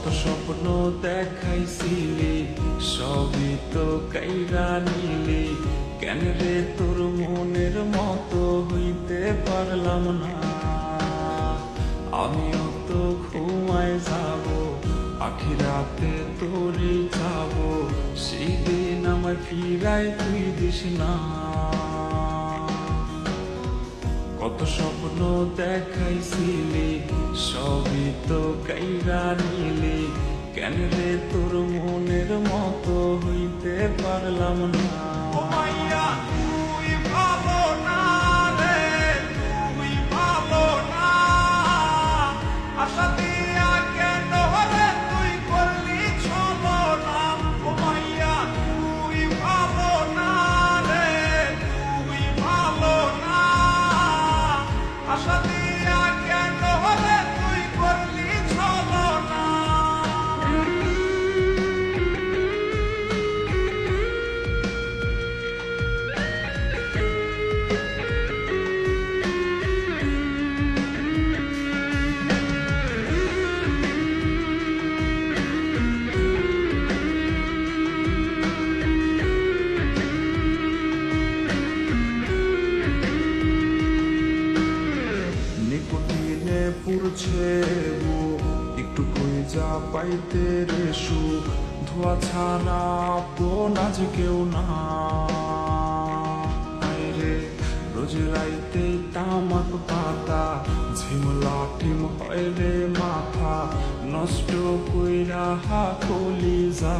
কত স্বপ্ন দেখাইছিলি সবই তো কাইরা নিলি, কেন রে তোর মনের মতো হইতে পারলাম না। আমিও তো ঘুমায় যাব, আখিরাতে তোরই যাব, সেই দিন আমার ফিরায় তুই দিস না। কত স্বপ্ন দেখাইছিলি সবই তো কাইরা নিলি, কেন রে তোর মনের মতো হইতে পারলাম না। পুরছে একটু কই যা পাইতে রে সুখ, ধোয়া ছাড়া আপন আজ কেউ না রে। রোজ রাইতে তামাক পাতা ঝিমলা টিম হয় রে মাথা, নষ্ট কইরা কলিজা।